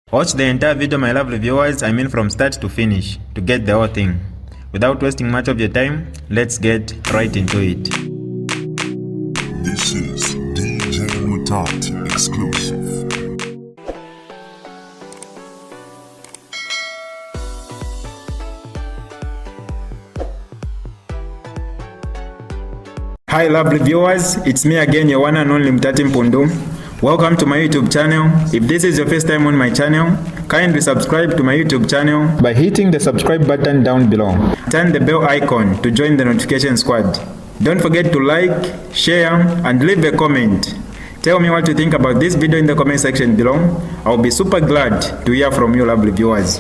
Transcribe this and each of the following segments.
Watch the entire video, my lovely viewers, from start to finish, to get the whole thing. Without wasting much of your time, let's get right into it. This is DJ Mutati exclusive. Hi lovely viewers, it's me again, your one and only Mutati Mpundu. Welcome to my YouTube channel. If this is your first time on my channel, kindly subscribe to my YouTube channel by hitting the subscribe button down below. Turn the bell icon to join the notification squad. Don't forget to like, share, and leave a comment. Tell me what you think about this video in the comment section below. I'll be super glad to hear from you lovely viewers.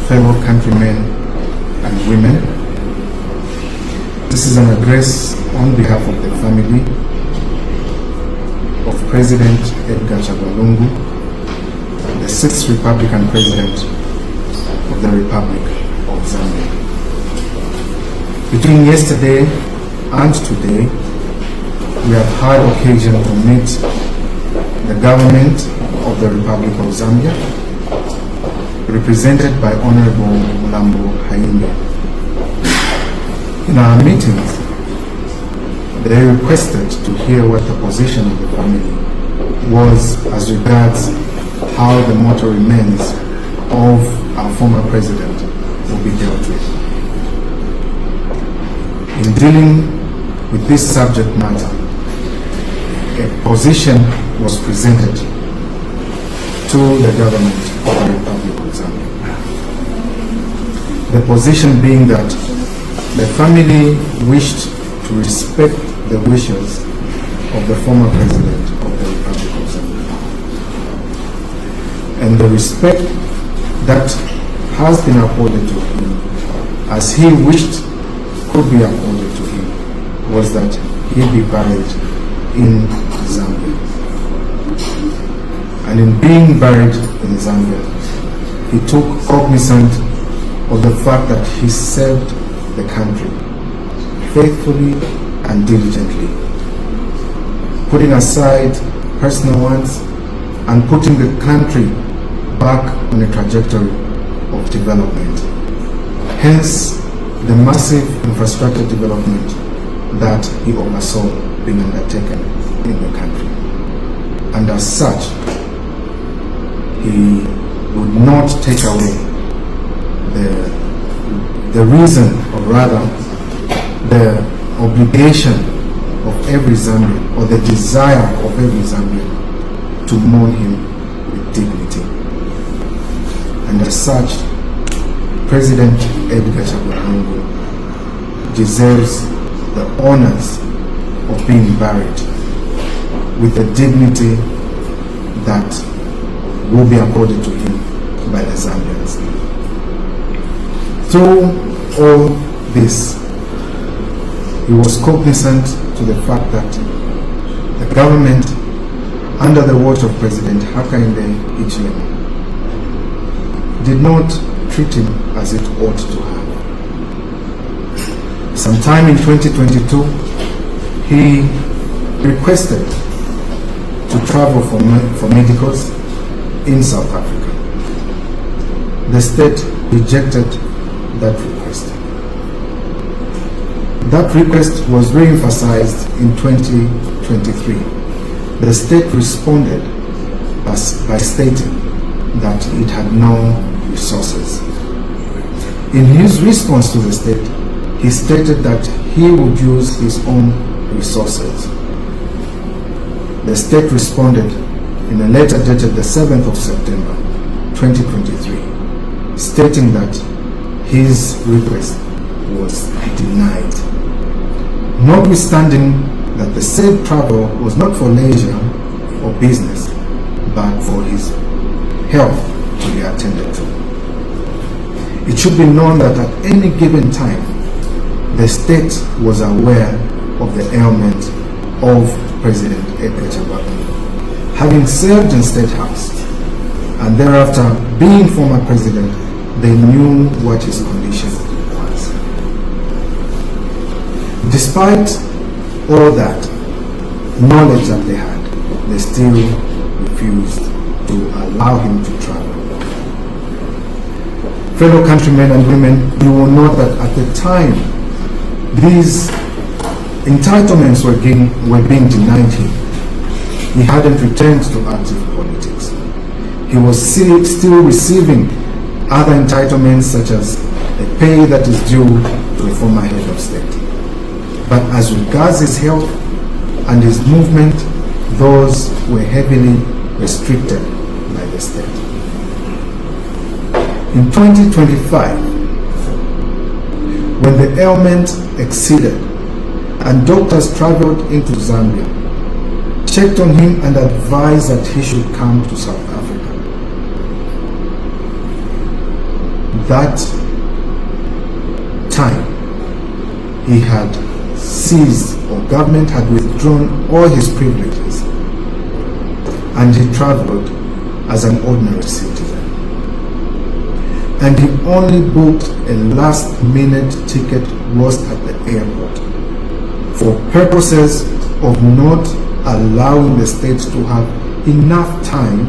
Fellow countrymen and women, this is an address on behalf of the family of President Edgar Lungu, the 6th Republican President of the Republic of Zambia. Between yesterday and today, we have had occasion to meet the government of the Republic of Zambia, represented by Honorable Mulambo. In our meetings, they requested to hear what the position of the family was as regards how the mortal remains of our former president will be dealt with. In dealing with this subject matter, a position was presented to the government of the Republic of Zambia. The position being that the family wished to respect the wishes of the former president of the Republic of Zambia. And the respect that has been accorded to him, as he wished could be accorded to him, was that he be buried in Zambia. And in being buried in Zambia, he took cognizance of the fact that he served the country faithfully and diligently, putting aside personal wants and putting the country back on a trajectory of development. Hence, the massive infrastructure development that he oversaw being undertaken in the country. And as such, he would not take away the reason, or rather the obligation of every Zambian, or the desire of every Zambian to mourn him with dignity. And as such, President Edgar Lungu deserves the honors of being buried with the dignity that will be accorded to him by the Zambians. Through all this, he was cognizant to the fact that the government, under the watch of President Hakainde Hichilema, did not treat him as it ought to have. Sometime in 2022, he requested to travel for medicals in South Africa. The state rejected that request. That request was re-emphasized in 2023. The state responded by stating that it had no resources. In his response to the state, he stated that he would use his own resources. The state responded in a letter dated the 7th of September 2023, stating that his request was denied. Notwithstanding that the said travel was not for leisure or business, but for his health to be attended to. It should be known that at any given time, the state was aware of the ailment of President Edgar Lungu. Having served in State House, and thereafter being former president, they knew what his condition was. Despite all that knowledge that they had, they still refused to allow him to travel. Fellow countrymen and women, you will note that at the time these entitlements were being denied him, he hadn't returned to active politics. He was still receiving other entitlements such as the pay that is due to a former head of state. But as regards his health and his movement, those were heavily restricted by the state. In 2025, when the ailment exceeded and doctors traveled into Zambia, checked on him and advised that he should come to South Africa, that time he had seized, or government had withdrawn all his privileges, and he traveled as an ordinary citizen. And he only booked a last-minute ticket whilst at the airport for purposes of not allowing the state to have enough time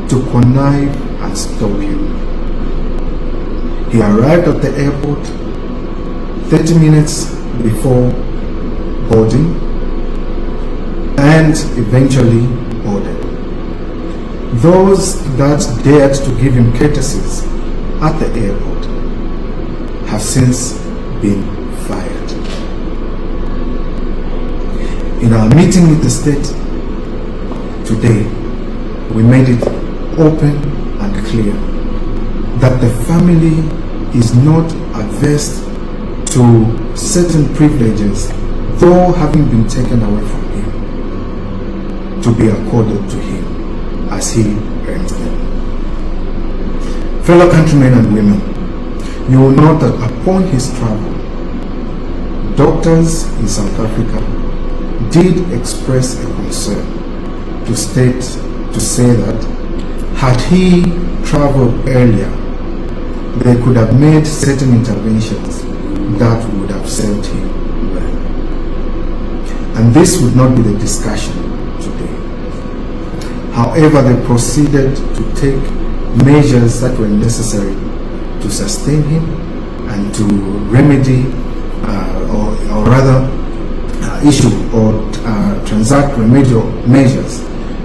to connive and stop him. He arrived at the airport 30 minutes before boarding and eventually boarded. Those that dared to give him courtesies at the airport have since been fired. In our meeting with the state today, we made it open and clear that the family is not averse to certain privileges, though having been taken away from him, to be accorded to him as he earns them. Fellow countrymen and women, you will note that upon his travel, doctors in South Africa did express a concern to say that had he traveled earlier, they could have made certain interventions that would have served him well. And this would not be the discussion today. However, they proceeded to take measures that were necessary to sustain him and to remedy or rather issue or transact remedial measures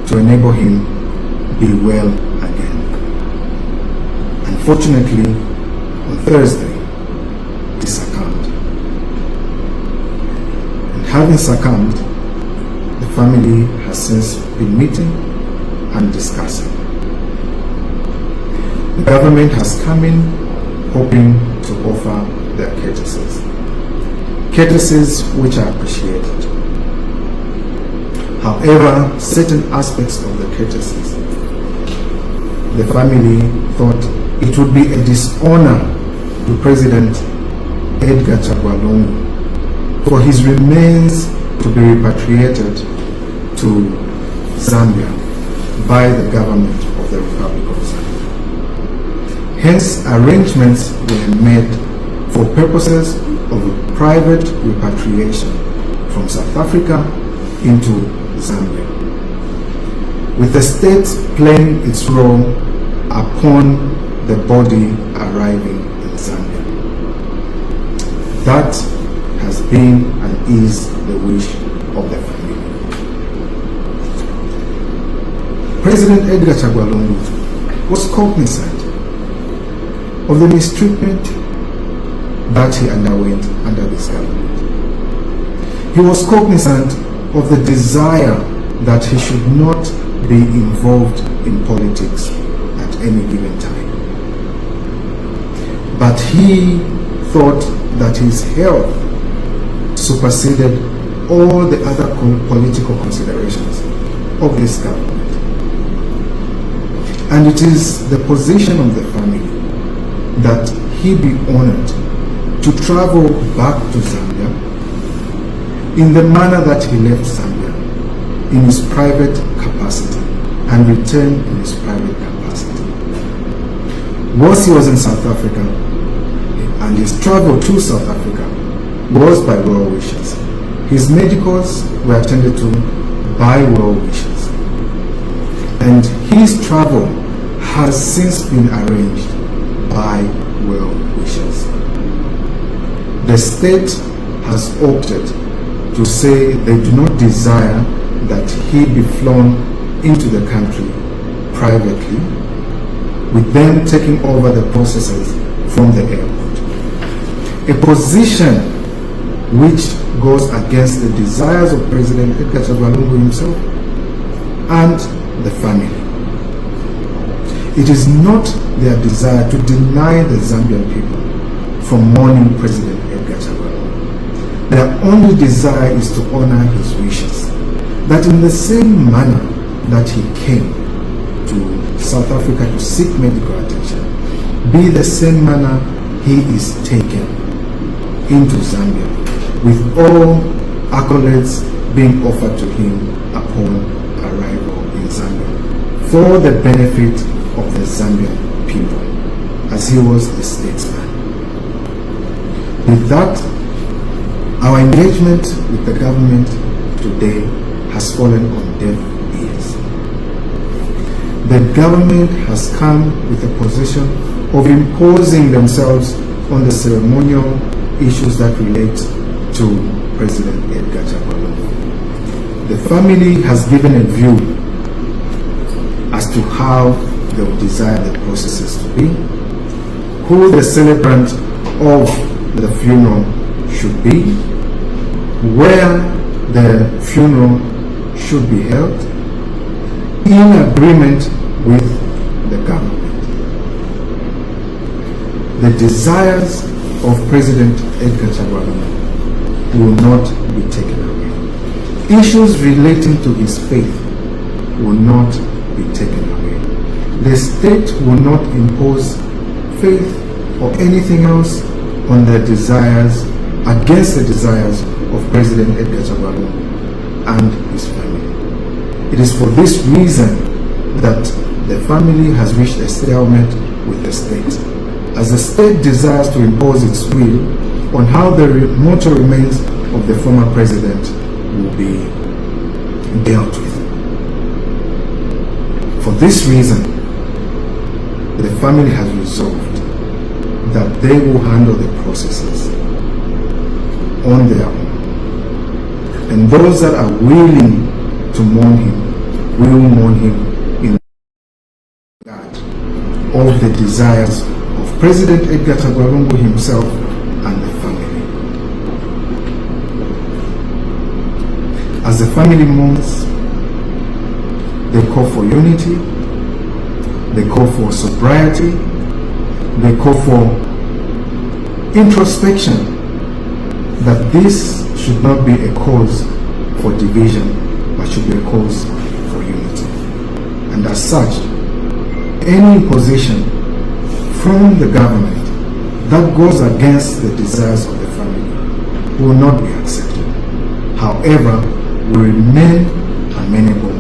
to enable him be well again. Unfortunately, on Thursday, he succumbed. And having succumbed, the family has since been meeting and discussing. The government has come in hoping to offer their courtesies. Courtesies which are appreciated. However, certain aspects of the courtesies, the family thought it would be a dishonor to President Edgar Lungu for his remains to be repatriated to Zambia by the government of the Republic of Zambia. Hence, arrangements were made for purposes of private repatriation from South Africa into Zambia, with the state playing its role upon the body arriving in Zambia. That has been and is the wish of the family. President Edgar Lungu was cognizant of the mistreatment that he underwent under this government. He was cognizant of the desire that he should not be involved in politics at any given time. But he thought that his health superseded all the other political considerations of this government. And it is the position of the family that he be honored to travel back to Zambia in the manner that he left Zambia, in his private capacity, and return in his private capacity. Once he was in South Africa, and his travel to South Africa was by well wishes. His medicals were attended to by well wishes. and his travel has since been arranged by well-wishers. The state has opted to say they do not desire that he be flown into the country privately, with them taking over the processes from the airport. A position which goes against the desires of President Edgar Lungu himself and the family. It is not their desire to deny the Zambian people from mourning President Edgar Lungu. Their only desire is to honor his wishes, that in the same manner that he came to South Africa to seek medical attention, be the same manner he is taken into Zambia, with all accolades being offered to him upon arrival in Zambia, for the benefit of the Zambian people, as he was a statesman. With that, our engagement with the government today has fallen on deaf ears. The government has come with a position of imposing themselves on the ceremonial issues that relate to President Edgar Lungu. The family has given a view as to how they would desire the processes to be, who the celebrant of the funeral should be, where the funeral should be held, in agreement with the government. The desires of President Edgar Lungu will not be taken away. Issues relating to his faith will not be taken away. The state will not impose faith or anything else on the desires, against the desires of President Edgar Lungu and his family. It is for this reason that the family has reached a stalemate with the state, as the state desires to impose its will on how the mortal remains of the former president will be dealt with. For this reason, the family has resolved that they will handle the processes on their own. And those that are willing to mourn him will mourn him in regard of the desires of President Edgar Lungu himself and the family. As the family mourns, they call for unity, they call for sobriety, they call for introspection, that this should not be a cause for division, but should be a cause for unity. And as such, any imposition from the government that goes against the desires of the family will not be accepted. However, we remain amenable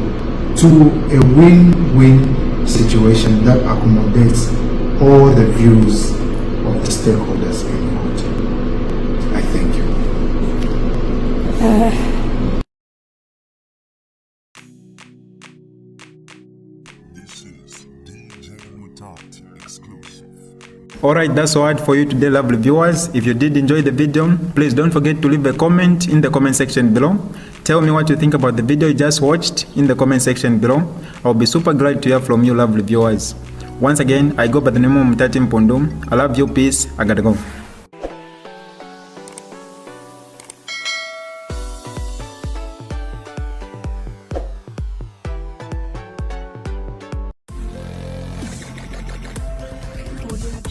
to a win-win situation that accommodates all the views of the stakeholders involved. I thank you. This is DJ Mutati exclusive. Alright, that's all for you today, lovely viewers. If you did enjoy the video, please don't forget to leave a comment in the comment section below. Tell me what you think about the video you just watched in the comment section below. I'll be super glad to hear from you, lovely viewers. Once again, I go by the name of Mutati Mpundu. I love you, peace, I gotta go. Audio